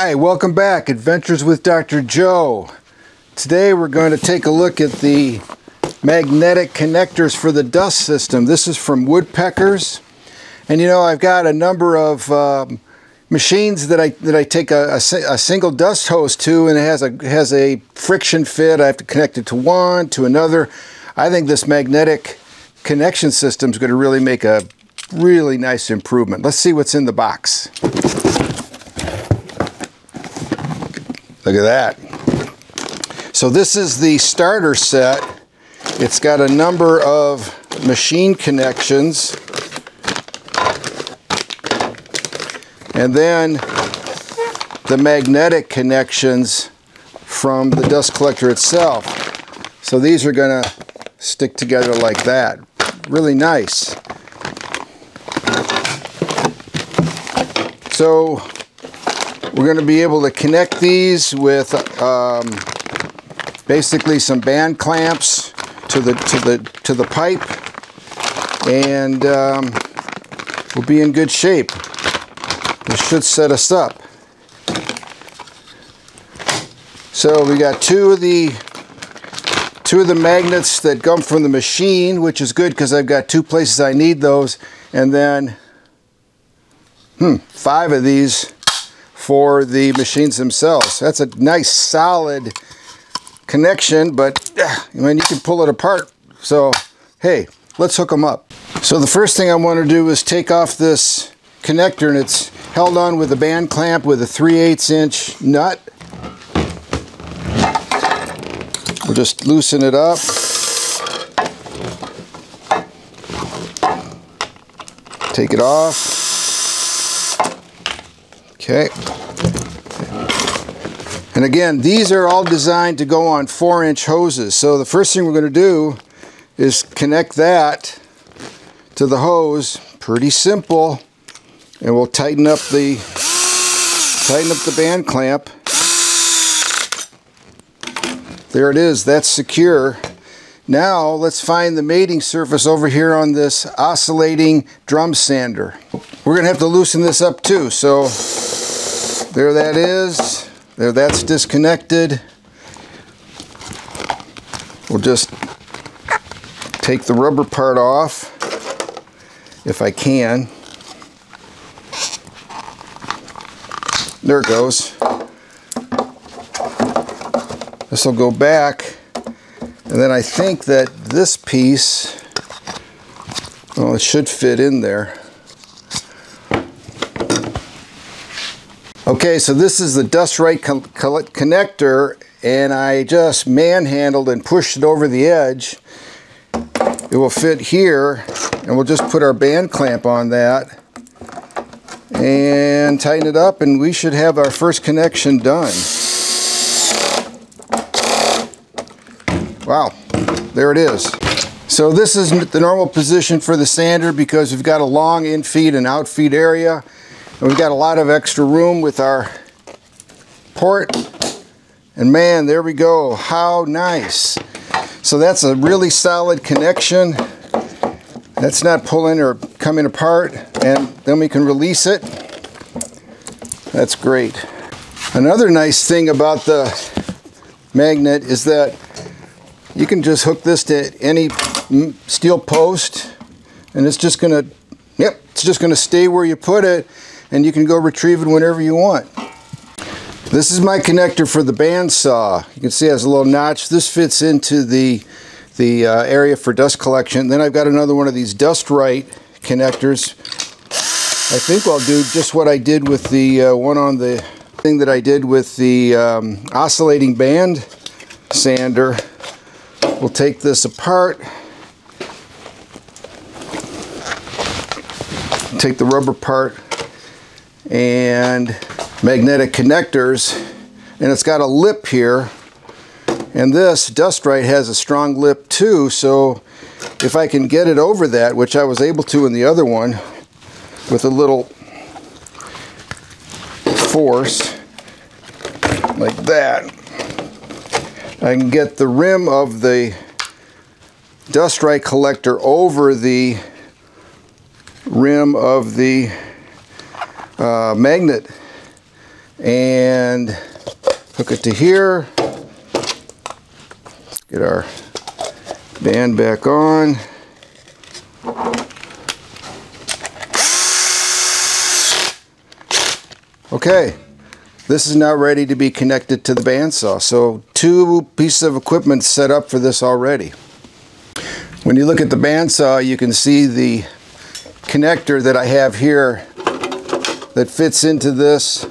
Hi, welcome back. Adventures with Dr. Joe. Today we're going to take a look at the magnetic connectors for the dust system. This is from Woodpeckers. And you know, I've got a number of machines that I take a single dust hose to, and it has a friction fit. I have to connect it to one, to another. I think this magnetic connection system is going to really make a really nice improvement. Let's see what's in the box. Look at that. So this is the starter set. It's got a number of machine connections. And then the magnetic connections from the dust collector itself. So these are going to stick together like that. Really nice. So we're going to be able to connect these with basically some band clamps to the pipe, and we'll be in good shape. This should set us up. So we got two of the magnets that come from the machine, which is good because I've got two places I need those, and then 5 of these for the machines themselves. That's a nice solid connection, but I mean, you can pull it apart. So hey, let's hook them up. So the first thing I want to do is take off this connector, and it's held on with a band clamp with a 3/8 inch nut. We'll just loosen it up. Take it off. Okay. And again, these are all designed to go on 4-inch hoses. So the first thing we're going to do is connect that to the hose. Pretty simple. And we'll tighten up the band clamp. There it is. That's secure. Now let's find the mating surface over here on this oscillating drum sander. We're going to have to loosen this up too. So there that is. There, that's disconnected. We'll just take the rubber part off if I can. There it goes. This will go back, and then I think that this piece, well, it should fit in there. Okay, so this is the dust right connector, and I just manhandled and pushed it over the edge. It will fit here, and we'll just put our band clamp on that and tighten it up, and we should have our first connection done. Wow, there it is. So this is the normal position for the sander because we've got a long in-feed and out-feed area, and we've got a lot of extra room with our port. And man, there we go. How nice. So that's a really solid connection. That's not pulling or coming apart, and then we can release it. That's great. Another nice thing about the magnet is that you can just hook this to any steel post, and it's just gonna, it's just gonna stay where you put it, and you can go retrieve it whenever you want. This is my connector for the bandsaw. You can see it has a little notch. This fits into the area for dust collection. Then I've got another one of these dust right connectors. I think I'll do just what I did with the one on the thing that I did with the oscillating band sander. We'll take this apart, take the rubber part and magnetic connectors, and it's got a lip here, and this dust right has a strong lip too, so if I can get it over that, which I was able to in the other one with a little force like that, I can get the rim of the dust right collector over the rim of the magnet and hook it to here. Let's get our band back on. Okay, this is now ready to be connected to the bandsaw. So 2 pieces of equipment set up for this already. When you look at the bandsaw, you can see the connector that I have here that fits into this.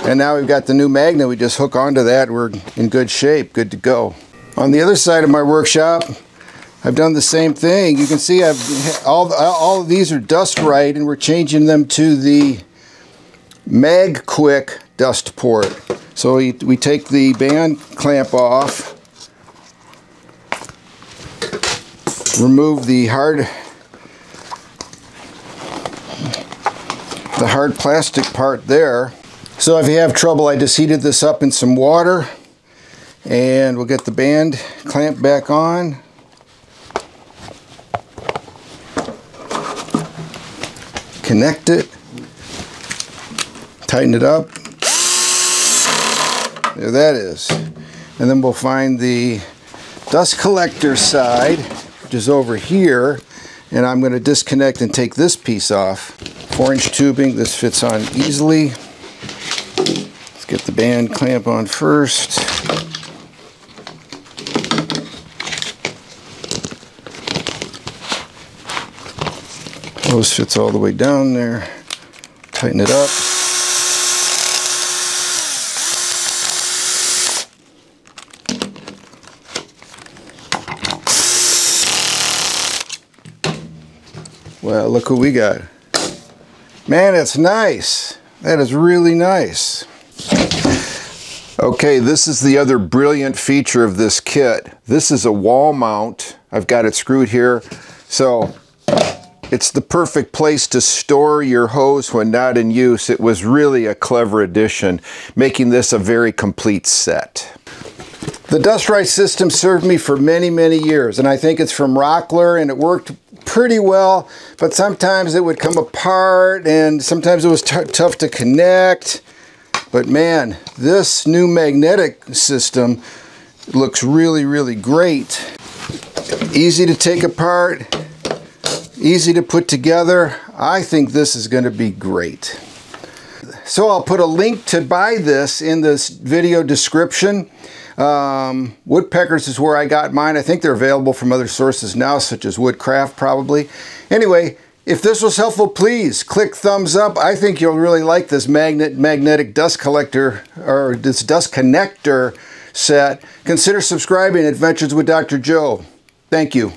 And now we've got the new magnet. We just hook onto that. We're in good shape, good to go. On the other side of my workshop, I've done the same thing. You can see all of these are dust right, and we're changing them to the MagQuick dust port. So we take the band clamp off, remove the hard plastic part there. So if you have trouble, I just heated this up in some water, and we'll get the band clamp back on. Connect it. Tighten it up. There that is. And then we'll find the dust collector side, which is over here, and I'm going to disconnect and take this piece off. 4-inch tubing, this fits on easily. Let's get the band clamp on first. Hose fits all the way down there. Tighten it up. Well, look what we got. Man, it's nice. That is really nice. Okay, this is the other brilliant feature of this kit. This is a wall mount. I've got it screwed here. So it's the perfect place to store your hose when not in use. It was really a clever addition, making this a very complete set. The Dust Right system served me for many, many years, and I think it's from Rockler, and it worked pretty well, but sometimes it would come apart, and sometimes it was tough to connect. But man, this new magnetic system looks really, really great. Easy to take apart, easy to put together. I think this is going to be great. So I'll put a link to buy this in this video description. Woodpeckers is where I got mine. I think they're available from other sources now, such as Woodcraft probably. Anyway, if this was helpful, please click thumbs up. I think you'll really like this magnetic dust collector, or this dust connector set. Consider subscribing. Adventures with Dr. Joe. Thank you.